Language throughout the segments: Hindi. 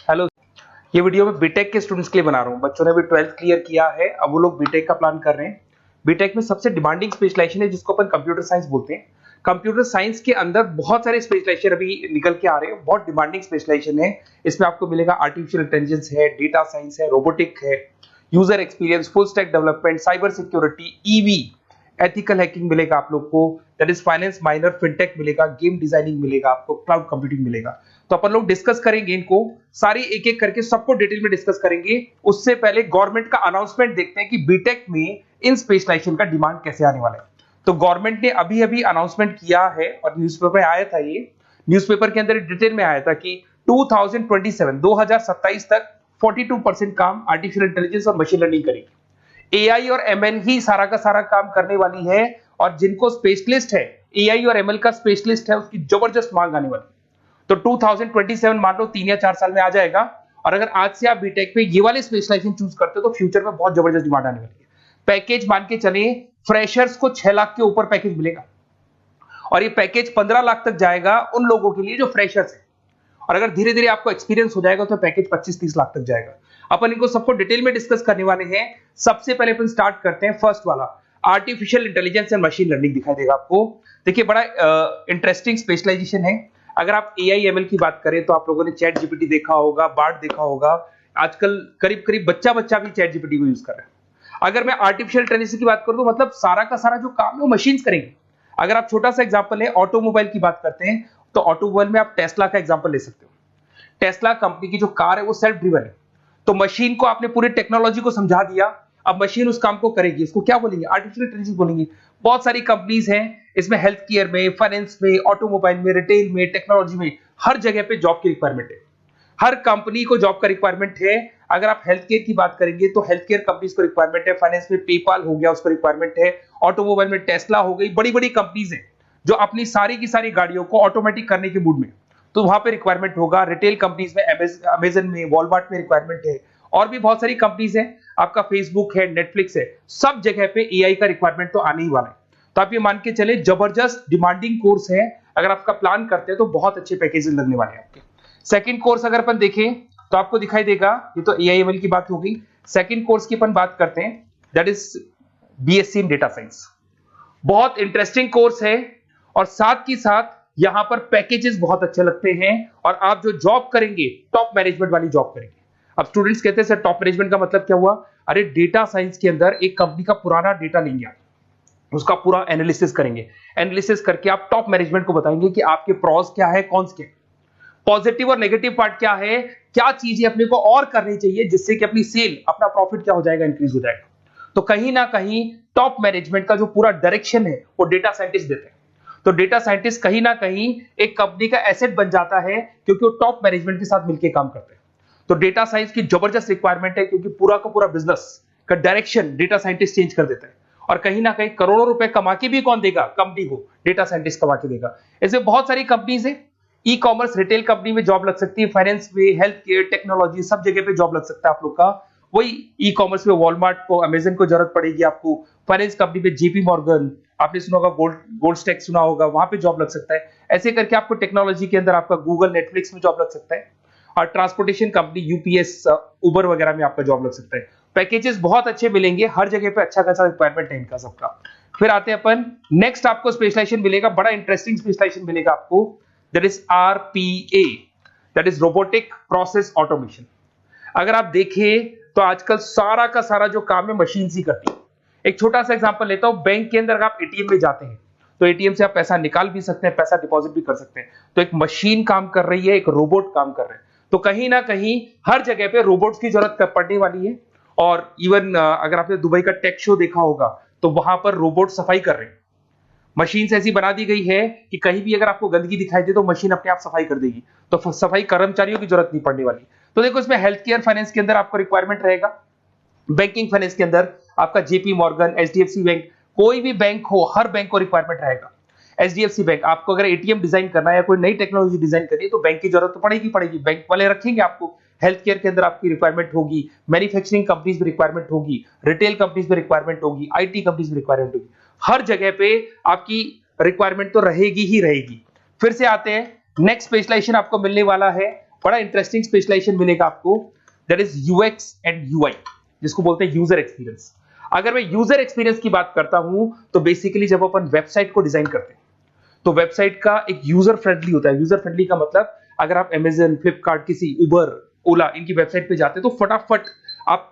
हेलो। ये वीडियो मैं बीटेक के स्टूडेंट्स के लिए बना रहा हूँ। बच्चों ने अभी 12th क्लियर किया है, अब वो लोग बीटेक का प्लान कर रहे हैं। बीटेक में सबसे डिमांडिंग स्पेशलाइजेशन है जिसको अपन कंप्यूटर साइंस बोलते हैं। कंप्यूटर साइंस के अंदर बहुत सारे स्पेशलाइजेशन अभी निकल के आ रहे हैं, बहुत डिमांडिंग स्पेशलाइजेशन है। इसमें आपको मिलेगा आर्टिफिशियल इंटेलिजेंस है, डेटा साइंस है, रोबोटिक है, user experience, full stack development, cyber security, EV, ethical hacking मिलेगा आप लोग को, that is finance minor, fintech मिलेगा, गेम डिजाइनिंग मिलेगा, आपको क्लाउड कंप्यूटिंग मिलेगा। तो अपन लोग डिस्कस करेंगे इनको सारी एक एक करके, सबको डिटेल में डिस्कस करेंगे। उससे पहले गवर्नमेंट का अनाउंसमेंट देखते हैं कि बीटेक में इन स्पेशलाइजेशन का डिमांड कैसे आने वाला है। तो गवर्नमेंट ने अभी अभी अनाउंसमेंट किया है और न्यूज़पेपर में आया था, ये न्यूज़पेपर के अंदर डिटेल में आया था कि 2027 तक 42% काम आर्टिफिशियल इंटेलिजेंस और मशीन लर्निंग करेगी। एआई और एमएल ही सारा का सारा काम करने वाली है, और जिनको स्पेशलिस्ट है, एआई और एमएल का स्पेशलिस्ट है, उसकी जबरदस्त मांग आने वाली। तो 2027 मान लो 3 या 4 साल में आ जाएगा। और अगर आज से आप बीटेक में ये वाले स्पेशलाइजेशन चूज करते हो तो फ्यूचर में बहुत जबरदस्त डिमांड आने वाली है। पैकेज मान के चले, फ्रेशर्स को 6 लाख के ऊपर पैकेज मिलेगा, और ये पैकेज 15 लाख तक जाएगा उन लोगों के लिए जो फ्रेशर्स है। और अगर धीरे धीरे आपको एक्सपीरियंस हो जाएगा तो पैकेज 25-30 लाख तक जाएगा। अपन इनको सबको डिटेल में डिस्कस करने वाले हैं। सबसे पहले अपन स्टार्ट करते हैं फर्स्ट वाला, artificial intelligence and machine learning दिखाई देगा आपको। देखिए बड़ा इंटरेस्टिंग स्पेशलाइजेशन है। अगर आप एआई एमएल की बात करें तो आप लोगों ने चैट जीपीटी देखा होगा, बार्ड देखा होगा। आजकल करीब करीब बच्चा बच्चा भी चैट जीपीटी को यूज कर रहा है। अगर मैं आर्टिफिशियल इंटेलिजेंस की बात करूं तो मतलब सारा का सारा जो काम है वो मशीन्स करेंगे। अगर आप छोटा सा एग्जांपल है, ऑटोमोबाइल की बात करते हैं तो ऑटोमोबाइल में आप टेस्ला का एग्जांपल ले सकते हो। टेस्ला कंपनी की जो कार है वो सेल्फ ड्रिवन है। तो मशीन को आपने पूरी टेक्नोलॉजी को समझा दिया, अब मशीन उस काम को करेगी। इसको क्या बोलेंगे? आर्टिफिशियल इंटेलिजेंस बोलेंगे। बहुत सारी कंपनीज हैं इसमें, हेल्थ केयर में, फाइनेंस में, ऑटोमोबाइल में, रिटेल में, टेक्नोलॉजी में, हर जगह पे जॉब की रिक्वायरमेंट है। हर कंपनी को जॉब का रिक्वायरमेंट है। अगर आप हेल्थ केयर की बात करेंगे तो हेल्थ केयर कंपनीज को रिक्वायरमेंट है, फाइनेंस में पेपाल हो गया उसको रिक्वायरमेंट है, ऑटोमोबाइल में टेस्ला हो गई, बड़ी बड़ी कंपनीज हैं जो अपनी सारी की सारी गाड़ियों को ऑटोमेटिक करने के मूड में, तो वहां पे रिक्वायरमेंट होगा। रिटेल कंपनीज में अमेजन में, वॉलमार्ट में रिक्वायरमेंट है, और भी बहुत सारी कंपनीज हैं, आपका फेसबुक है, नेटफ्लिक्स है, सब जगह पे एआई का रिक्वायरमेंट तो आने ही वाला है। तो आप ये मान के चले जबरदस्त डिमांडिंग कोर्स है। अगर आपका प्लान करते हैं तो बहुत अच्छे पैकेजेस लगने वाले हैं आपके। सेकंड कोर्स अगर अपन देखें तो आपको दिखाई देगा, ये तो एआई एमएल की बात हो गई। सेकंड कोर्स की अपन बात करते हैं, that is BSc in data science. बहुत इंटरेस्टिंग कोर्स है, और साथ ही साथ यहां पर पैकेजेस बहुत अच्छे लगते हैं, और आप जो जॉब करेंगे टॉप मैनेजमेंट वाली जॉब करेंगे। अब स्टूडेंट्स कहते हैं सर टॉप मैनेजमेंट का मतलब क्या हुआ? अरे डेटा साइंस के अंदर एक कंपनी का पुराना डेटा लेंगे आप, उसका पूरा एनालिसिस करेंगे, एनालिसिस करके आप टॉप मैनेजमेंट को बताएंगे कि आपके प्रॉस क्या है, कॉन्स क्या है, पॉजिटिव और नेगेटिव पार्ट क्या है, क्या चीजें अपने को और करनी चाहिए जिससे कि अपनी सेल, अपना प्रॉफिट क्या हो जाएगा, इंक्रीज हो जाएगा। तो कहीं ना कहीं टॉप मैनेजमेंट का जो पूरा डायरेक्शन है वो डेटा साइंटिस्ट देते हैं। तो डेटा साइंटिस्ट कहीं ना कहीं एक कंपनी का एसेट बन जाता है, क्योंकि वो टॉप मैनेजमेंट के साथ मिलकर काम करते हैं। तो डेटा साइंस की जबरदस्त रिक्वायरमेंट है, क्योंकि पूरा का पूरा बिजनेस का डायरेक्शन डेटा साइंटिस्ट चेंज कर देता है। और कहीं ना कहीं करोड़ों रुपए कमा के भी कौन देगा? कंपनी को डेटा साइंटिस्ट कमा के देगा। ऐसे बहुत सारी कंपनीज है, ई कॉमर्स रिटेल कंपनी में जॉब लग सकती है, फाइनेंस में, हेल्थ केयर, टेक्नोलॉजी, सब जगह पे जॉब लग सकता है आप लोग का। वही ई कॉमर्स में वॉलमार्ट को, अमेजन को जरूरत पड़ेगी आपको। फाइनेंस कंपनी में जेपी मॉर्गन, आपने सुना होगा, गोल्ड स्टैक सुना होगा, वहां पे जॉब लग सकता है। ऐसे करके आपको टेक्नोलॉजी के अंदर आपका गूगल, नेटफ्लिक्स में जॉब लग सकता है। और ट्रांसपोर्टेशन कंपनी यूपीएस, उबर वगैरह में आपका जॉब लग सकता है। पैकेजेस बहुत अच्छे मिलेंगे, हर जगह पे अच्छा खासा रिक्वायरमेंट है इनका सबका। फिर आते हैं अपन नेक्स्ट, आपको स्पेशलाइजेशन मिलेगा, बड़ा इंटरेस्टिंग स्पेशलाइजेशन मिलेगा आपको, that is RPA, that is robotic process automation. अगर आप देखें तो आजकल सारा का सारा जो काम है मशीन ही करती है। एक छोटा सा एग्जांपल लेता हूं, बैंक के अंदर आप एटीएम में जाते हैं तो एटीएम से आप पैसा निकाल भी सकते हैं, पैसा डिपॉजिट भी कर सकते हैं। तो एक मशीन काम कर रही है, एक रोबोट काम कर रहे हैं। तो कहीं ना कहीं हर जगह पे रोबोट्स की जरूरत पड़ने वाली है। और इवन अगर आपने दुबई का टेक शो देखा होगा तो वहां पर रोबोट सफाई कर रहे हैं। मशीन ऐसी बना दी गई है कि कहीं भी अगर आपको गंदगी दिखाई दे तो मशीन अपने आप सफाई कर देगी, तो सफाई कर्मचारियों की जरूरत नहीं पड़ने वाली। तो देखो इसमें हेल्थ केयर, फाइनेंस के अंदर आपको रिक्वायरमेंट रहेगा, बैंकिंग फाइनेंस के अंदर आपका जेपी मॉर्गन, एचडीएफसी बैंक, कोई भी बैंक हो, हर बैंक को रिक्वायरमेंट रहेगा। एचडीएफसी बैंक, आपको अगर एटीएम डिजाइन करना है या कोई नई टेक्नोलॉजी डिजाइन करनी है तो बैंक की जरूरत तो पड़ेगी, बैंक वाले रखेंगे आपको। हेल्थ केयर के अंदर आपकी रिक्वायरमेंट होगी, मैन्युफैक्चरिंग कंपनीज में रिक्वायरमेंट होगी, रिटेल कंपनीज में रिक्वायरमेंट होगी, आईटी कंपनीज में रिक्वायरमेंट होगी। हर जगह पे आपकी रिक्वायरमेंट तो रहेगी ही रहेगी। फिर से आते हैं, नेक्स्ट स्पेशलाइजेशन आपको मिलने वाला है बड़ा इंटरेस्टिंग स्पेशलाइजेशन मिलेगा आपको, that is UX and UI, जिसको बोलते हैं यूजर एक्सपीरियंस। अगर मैं यूजर एक्सपीरियंस की बात करता हूं तो बेसिकली जब अपन वेबसाइट को डिजाइन करते हैं तो वेबसाइट का एक यूजर फ्रेंडली होता है। यूजर फ्रेंडली का मतलब अगर आप अमेजन, फ्लिपकार्ट, किसी उबर, ओला इनकी वेबसाइट पे जाते हैं तो फटाफट आप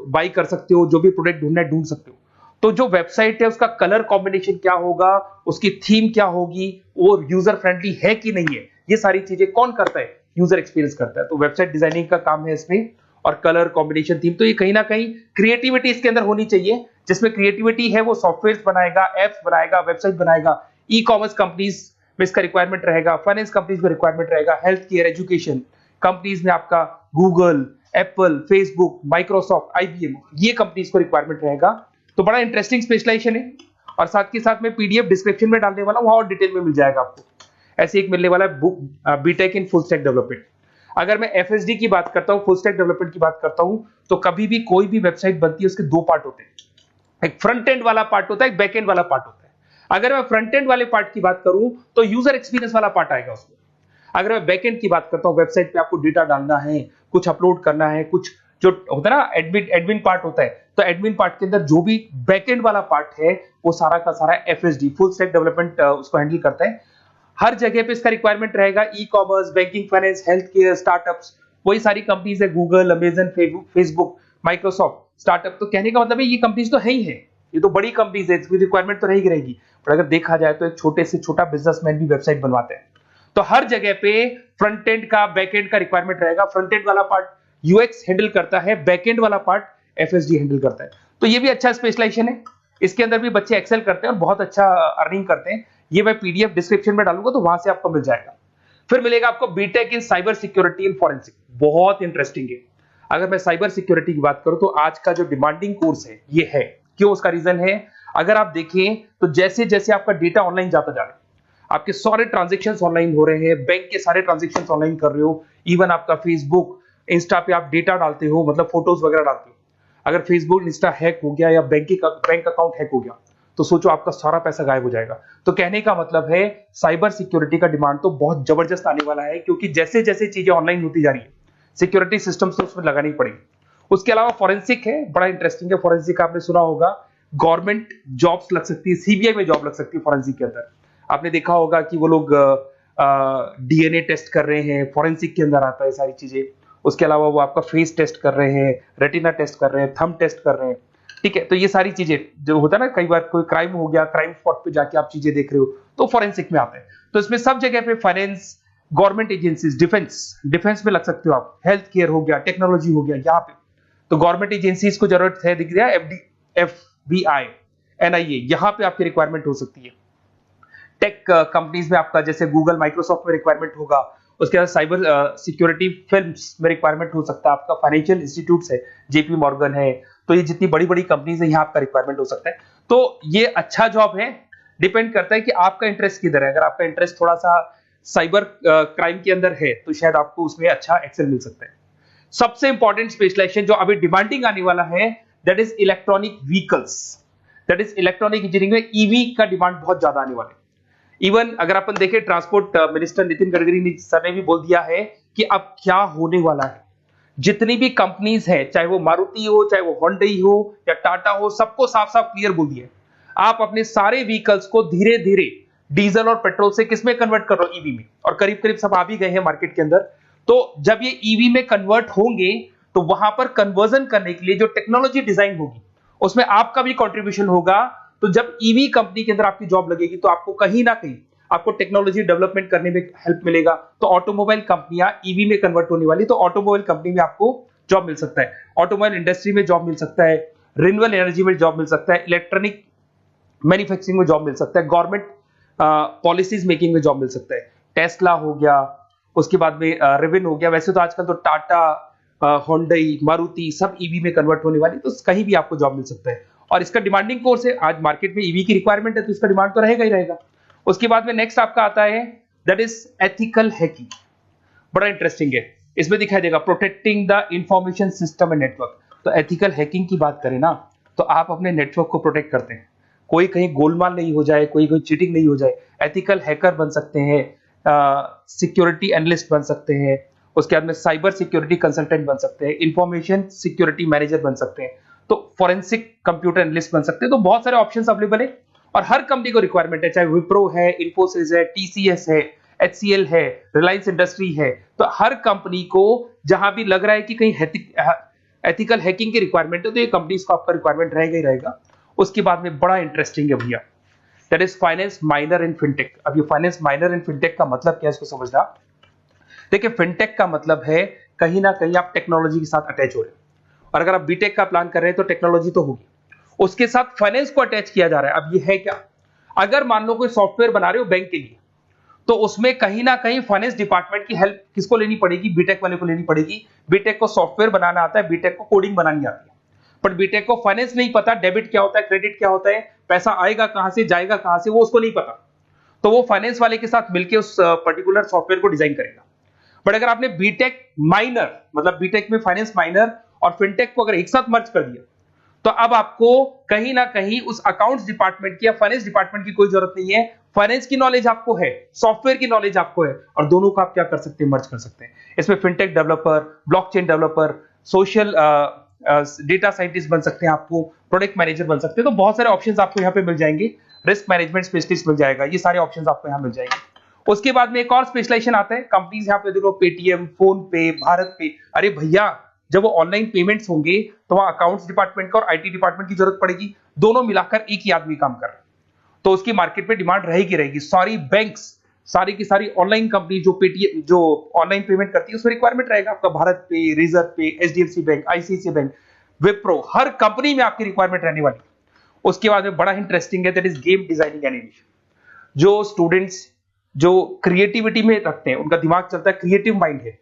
बाई कर सकते हो, जो भी प्रोडक्ट ढूंढना है ढूंढ सकते हो। तो जो वेबसाइट है उसका कलर कॉम्बिनेशन क्या होगा, उसकी थीम क्या होगी, वो यूजर फ्रेंडली है कि नहीं है, ये सारी चीजें कौन करता है, यूजर एक्सपीरियंस करता है। तो वेबसाइट डिजाइनिंग का काम है इसमें, और कलर कॉम्बिनेशन, थीम, तो ये कहीं ना कहीं क्रिएटिविटी इसके अंदर होनी चाहिए। जिसमें क्रिएटिविटी है वो सॉफ्टवेयर बनाएगा, एप्स बनाएगा, वेबसाइट बनाएगा। ई कॉमर्स कंपनीज में इसका रिक्वायरमेंट रहेगा, फाइनेंस कंपनीज में रिक्वायरमेंट रहेगा, हेल्थ केयर, एजुकेशन कंपनीज में आपका Google, Apple, Facebook, Microsoft, IBM, ये कंपनीज को रिक्वायरमेंट रहेगा। तो बड़ा इंटरेस्टिंग स्पेशलाइजेशन है, और साथ के साथ में पीडीएफ डिस्क्रिप्शन में डालने वाला हूं, और डिटेल में मिल जाएगा आपको। ऐसे एक मिलने वाला है book, BTech in full stack development. अगर मैं एफएसडी की बात करता हूं, फुल स्टैक डेवलपमेंट की बात करता हूं, तो कभी भी कोई भी वेबसाइट बनती है उसके दो पार्ट होते हैं, एक फ्रंट एंड वाला पार्ट होता है, एक बैक एंड वाला पार्ट होता है। अगर मैं फ्रंट एंड वाले पार्ट की बात करूं तो यूजर एक्सपीरियंस वाला पार्ट आएगा उसमें। अगर मैं बैक एंड की बात करता हूं, वेबसाइट पे आपको डेटा डालना है, कुछ अपलोड करना है, कुछ जो होता है ना एडमिन पार्ट होता है, तो एडमिन पार्ट के अंदर जो भी बैक एंड वाला पार्ट है वो सारा का सारा एफएसडी, फुल स्टैक डेवलपमेंट, उसको हैंडल करता है। हर जगह पे इसका रिक्वायरमेंट रहेगा। E commerce, banking, finance, health care, startups, वही सारी कंपनीज है, Google, Amazon, Facebook, Microsoft, startup. तो कहने का मतलब है ये कंपनीज तो है ही है, ये तो बड़ी कंपनीज है, इसकी रिक्वायरमेंट तो रहेगी। पर अगर देखा जाए तो एक छोटे से छोटा बिजनेसमैन भी वेबसाइट बनवाते हैं। तो हर जगह पे फ्रंट एंड का, बैक एंड का रिक्वायरमेंट रहेगा। फ्रंट एंड वाला पार्ट यूएक्स हैंडल करता है, बैक एंड वाला पार्ट एफएसडी हैंडल करता है। तो ये भी अच्छा स्पेशलाइजेशन है, इसके अंदर भी बच्चे एक्सेल करते हैं और बहुत अच्छा अर्निंग करते हैं। ये मैं पीडीएफ डिस्क्रिप्शन में डालूंगा तो वहां से आपको मिल जाएगा। फिर मिलेगा आपको BTech in cyber security and forensic, बहुत इंटरेस्टिंग है। अगर मैं साइबर सिक्योरिटी की बात करूं तो आज का जो डिमांडिंग कोर्स है ये है, क्यों, उसका रीजन है, अगर आप देखें तो जैसे जैसे आपका डेटा ऑनलाइन जाता जा रहा है, आपके सारे ट्रांजेक्शन्स ऑनलाइन हो रहे हैं, बैंक के सारे ट्रांजेक्शन्स ऑनलाइन कर रहे हो, इवन आपका फेसबुक, इंस्टा पे आप डेटा डालते हो, मतलब फोटोज वगैरह डालते हो। अगर फेसबुक, इंस्टा हैक हो गया या बैंक अकाउंट हैक हो गया तो सोचो आपका सारा पैसा गायब हो जाएगा। तो कहने का मतलब है साइबर सिक्योरिटी का डिमांड तो बहुत जबरदस्त आने वाला है, क्योंकि जैसे जैसे चीजें ऑनलाइन होती जा रही है सिक्योरिटी सिस्टम्स तो उसमें लगानी पड़ेगी। उसके अलावा फॉरेंसिक है, बड़ा इंटरेस्टिंग है। फॉरेंसिक आपने सुना होगा, गवर्नमेंट जॉब्स लग सकती है, सीबीआई में जॉब लग सकती है फॉरेंसिक के अंदर। आपने देखा होगा कि वो लोग डीएनए टेस्ट कर रहे हैं, फॉरेंसिक के अंदर आता है सारी चीजें। उसके अलावा वो आपका फेस टेस्ट कर रहे हैं, रेटिना टेस्ट कर रहे हैं, थंब टेस्ट कर रहे हैं, ठीक है। तो ये सारी चीजें जो होता है ना, कई बार कोई क्राइम हो गया, क्राइम स्पॉट पे जाके आप चीजें देख रहे हो तो फॉरेंसिक में आते हैं। तो इसमें सब जगह पे फाइनेंस, गवर्नमेंट एजेंसीज, डिफेंस में लग सकते हो आप, हेल्थ केयर हो गया, टेक्नोलॉजी हो गया, यहाँ पे तो गवर्नमेंट एजेंसीज को जरूरत है, दिख रहा है, एफबीआई, एनआईए, यहाँ पे आपकी रिक्वायरमेंट हो सकती है। टेक कंपनीज में आपका जैसे गूगल, माइक्रोसॉफ्ट में रिक्वायरमेंट होगा। उसके बाद साइबर सिक्योरिटी फिल्म्स में रिक्वायरमेंट हो सकता है आपका, फाइनेंशियल इंस्टीट्यूट्स है, जेपी मॉर्गन है, तो ये जितनी बड़ी बड़ी कंपनीज है यहाँ आपका रिक्वायरमेंट हो सकता है। तो ये अच्छा जॉब है, डिपेंड करता है कि आपका इंटरेस्ट किधर है। अगर आपका इंटरेस्ट थोड़ा सा साइबर क्राइम के अंदर है तो शायद आपको उसमें अच्छा एक्सेल मिल सकता है। सबसे इंपॉर्टेंट स्पेशलाइजेशन जो अभी डिमांडिंग आने वाला है, that is electronic vehicles, that is electronic engineering में ईवी का डिमांड बहुत ज्यादा आने वाला है। इवन अगर अपन देखें, transport minister Nitin Gadkari sir ने भी बोल दिया है कि अब क्या होने वाला है, जितनी भी कंपनीज है, चाहे वो मारुति हो, चाहे वो होंडई हो या टाटा हो, सबको साफ साफ क्लियर बोल दिया, आप अपने सारे व्हीकल्स को धीरे धीरे डीजल और पेट्रोल से किसमें कन्वर्ट कर रहे हो, ईवी में। और करीब करीब सब आ भी गए हैं मार्केट के अंदर। तो जब ये ईवी में कन्वर्ट होंगे तो वहां पर कन्वर्जन करने के लिए जो टेक्नोलॉजी डिजाइन होगी उसमें आपका भी कंट्रीब्यूशन होगा। तो जब ईवी कंपनी के अंदर आपकी जॉब लगेगी तो आपको कहीं ना कहीं आपको टेक्नोलॉजी डेवलपमेंट करने में हेल्प मिलेगा। तो ऑटोमोबाइल कंपनियां ईवी में कन्वर्ट होने वाली, तो ऑटोमोबाइल कंपनी में आपको जॉब मिल सकता है, ऑटोमोबाइल इंडस्ट्री में जॉब मिल सकता है, रिन्यूएबल एनर्जी में जॉब मिल सकता है, इलेक्ट्रॉनिक मैन्युफैक्चरिंग में जॉब मिल सकता है, गवर्नमेंट पॉलिसीज मेकिंग में जॉब मिल सकता है, टेस्ला हो गया, उसके बाद में रिविन हो गया। वैसे तो आजकल तो टाटा, होंडई, मारुति सब ईवी में कन्वर्ट होने वाली, तो कहीं भी आपको जॉब मिल सकता है। और इसका डिमांडिंग कोर्स है, आज मार्केट में ईवी की रिक्वायरमेंट है तो इसका डिमांड तो रहेगा ही रहेगा। उसके बाद में नेक्स्ट आपका आता है दैट इज एथिकल हैकिंग, बड़ा इंटरेस्टिंग है। इसमें दिखाई देगा protecting the information system and network. तो एथिकल हैकिंग की बात करें ना, तो आप अपने नेटवर्क को प्रोटेक्ट करते हैं, कोई कहीं गोलमाल नहीं हो जाए, कोई चीटिंग नहीं हो जाए। एथिकल हैकर बन सकते हैं, सिक्योरिटी एनालिस्ट बन सकते हैं, उसके बाद में साइबर सिक्योरिटी कंसल्टेंट बन सकते हैं, इंफॉर्मेशन सिक्योरिटी मैनेजर बन सकते हैं, तो फॉरेंसिक कंप्यूटर एनालिस्ट बन सकते हैं। तो बहुत सारे ऑप्शंस अवेलेबल है और हर कंपनी को रिक्वायरमेंट है, चाहे विप्रो है, इन्फोसिस है, टीसीएस है, एचसीएल है, रिलायंस इंडस्ट्री है। तो हर कंपनी को जहां भी लग रहा है कि कहीं एथिकल हैकिंग की रिक्वायरमेंट है तो ये कंपनीज को आपका रिक्वायरमेंट रहेगा ही रहेगा। उसके बाद में बड़ा इंटरेस्टिंग है भैया, that is finance minor in fintech. अब ये फाइनेंस माइनर इन फिनटेक का मतलब क्या है इसको समझना। देखिए फिनटेक का मतलब है कहीं ना कहीं आप टेक्नोलॉजी के साथ अटैच हो रहे हो, और अगर आप बीटेक का प्लान कर रहे हैं तो टेक्नोलॉजी तो होगी, उसके साथ फाइनेंस को अटैच किया जा रहा है। अब ये है क्या, अगर मान लो कोई सॉफ्टवेयर बना रहे हो बैंक के लिए, तो उसमें कहीं ना कहीं फाइनेंस डिपार्टमेंट की हेल्प किसको लेनी पड़ेगी, बीटेक वाले को लेनी पड़ेगी। बीटेक को सॉफ्टवेयर बनाना आता है, बीटेक को कोडिंग बनानी आती है, बट बीटेक को फाइनेंस नहीं पता, डेबिट क्या होता है, क्रेडिट क्या होता है, पैसा आएगा कहां से जाएगा कहां से, वो उसको नहीं पता। तो वो फाइनेंस वाले के साथ मिलकर उस पर्टिकुलर सॉफ्टवेयर को डिजाइन करेगा। बट अगर आपने बीटेक माइनर मतलब बीटेक में फाइनेंस माइनर और फिनटेक को अगर एक साथ मर्ज कर दिया, तो अब आपको कहीं ना कहीं उस अकाउंट्स डिपार्टमेंट की या फाइनेंस डिपार्टमेंट की कोई जरूरत नहीं है। फाइनेंस की नॉलेज आपको है, सॉफ्टवेयर की नॉलेज आपको है, और दोनों को आप क्या कर सकते हैं, मर्ज कर सकते हैं। इसमें fintech developer, blockchain developer, social data scientist बन सकते हैं, आपको प्रोडक्ट मैनेजर बन सकते हैं। तो बहुत सारे ऑप्शंस आपको यहाँ पे मिल जाएंगे, रिस्क मैनेजमेंट स्पेशलिस्ट मिल जाएगा, ये सारे ऑप्शंस आपको यहाँ मिल जाएंगे। उसके बाद में एक और स्पेशलाइजेशन आता है, कंपनीज यहाँ पे देखो पेटीएम, फोन पे, भारत पे। अरे भैया जब वो ऑनलाइन पेमेंट्स होंगे तो वहां अकाउंट्स डिपार्टमेंट का और आईटी डिपार्टमेंट की जरूरत पड़ेगी, दोनों मिलाकर एक ही आदमी काम कर रहा है, तो उसकी मार्केट में डिमांड रहेगी रहेगी। सारी बैंक्स, सारी की सारी ऑनलाइन कंपनी जो पेटीएम जो ऑनलाइन पेमेंट करती है उसमें रिक्वायरमेंट रहेगा आपका, भारत पे, Razorpay, HDFC bank, ICICI bank, Wipro, हर कंपनी में आपकी रिक्वायरमेंट रहने वाली। उसके बाद में बड़ा इंटरेस्टिंग है, that is game designing animation. जो स्टूडेंट्स जो क्रिएटिविटी में रखते हैं, उनका दिमाग चलता है, क्रिएटिव माइंड है,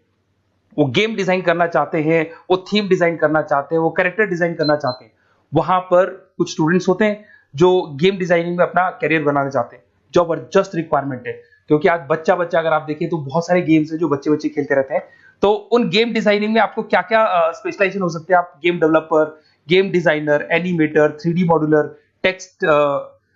वो गेम डिजाइन करना चाहते हैं, वो थीम डिजाइन करना चाहते हैं, वो कैरेक्टर डिजाइन करना चाहते हैं, वहां पर कुछ स्टूडेंट्स होते हैं जो गेम डिजाइनिंग में अपना करियर बनाना चाहते हैं। जबरदस्त रिक्वायरमेंट है, क्योंकि आज बच्चा बच्चा अगर आप देखें तो बहुत सारे गेम्स हैं जो बच्चे बच्चे खेलते रहते हैं। तो उन गेम डिजाइनिंग में आपको क्या क्या स्पेशलाइजेशन हो सकते हैं, आप game developer, game designer, animator, 3D modular, text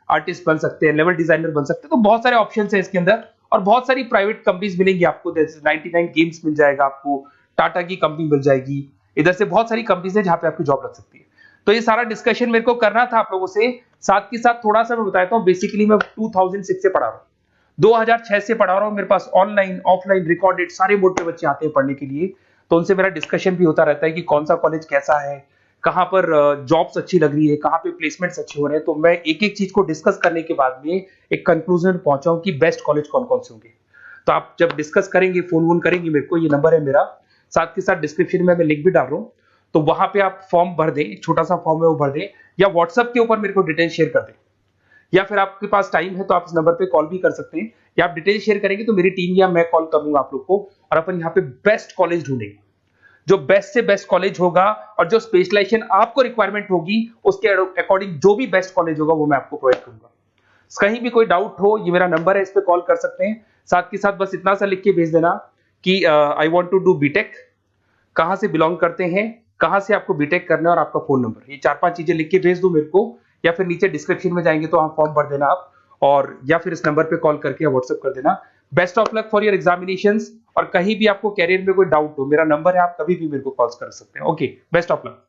artist बन सकते हैं, लेवल डिजाइनर बन सकते हैं। तो बहुत सारे ऑप्शन है इसके अंदर, और बहुत सारी प्राइवेट कंपनीज मिलेंगी आपको, जैसे 99 गेम्स मिल जाएगा आपको, टाटा की कंपनी मिल जाएगी, इधर से बहुत सारी कंपनीज है जहां पे आपकी जॉब लग सकती है। तो ये सारा डिस्कशन मेरे को करना था आप लोगों से, साथ के साथ थोड़ा सा मैं बताता हूँ। बेसिकली मैं 2006 से पढ़ा रहा हूँ, 2006 से पढ़ा रहा हूँ। मेरे पास ऑनलाइन ऑफलाइन रिकॉर्डेड सारे बोर्ड पे बच्चे आते हैं पढ़ने के लिए, तो उनसे मेरा डिस्कशन भी होता रहता है कि कौन सा कॉलेज कैसा है, कहाँ पर जॉब्स अच्छी लग रही है, कहाँ पे प्लेसमेंट्स अच्छे हो रहे हैं। तो मैं एक एक चीज को डिस्कस करने के बाद में एक कंक्लूजन पहुंचा हूं कि बेस्ट कॉलेज कौन कौन से होंगे। तो आप जब डिस्कस करेंगे, फोन वोन करेंगे मेरे को, ये नंबर है मेरा, साथ के साथ डिस्क्रिप्शन में मैं लिंक भी डाल रहा हूँ, तो वहां पे आप फॉर्म भर दें, एक छोटा सा फॉर्म है वो भर दें, या व्हाट्सएप के ऊपर मेरे को डिटेल शेयर कर दें, या फिर आपके पास टाइम है तो आप इस नंबर पे कॉल भी कर सकते हैं, या आप डिटेल शेयर करेंगे तो मेरी टीम या मैं कॉल करूंगा आप लोग को, और अपन यहाँ पे बेस्ट कॉलेज ढूंढेंगे, जो बेस्ट से बेस्ट कॉलेज होगा, और जो स्पेशलाइजेशन आपको रिक्वायरमेंट होगी उसके अकॉर्डिंग जो भी बेस्ट कॉलेज होगा वो मैं आपको प्रोवाइड करूंगा। कहीं भी कोई डाउट हो, ये मेरा नंबर है, इस पे कॉल कर सकते हैं। साथ के साथ बस इतना सा लिख के भेज देना कि I want to do BTech, कहां से बिलोंग करते हैं, कहां से आपको बीटेक करना है, और आपका फोन नंबर, ये 4-5 चीजें लिख के भेज दो मेरे को, या फिर नीचे डिस्क्रिप्शन में जाएंगे तो वहां फॉर्म भर देना आप, और या फिर इस नंबर पे कॉल करके या व्हाट्सएप कर देना। Best of luck for your examinations, और कहीं भी आपको कैरियर में कोई डाउट हो, मेरा नंबर है, आप कभी भी मेरे को कॉल कर सकते हैं। Okay, best of luck.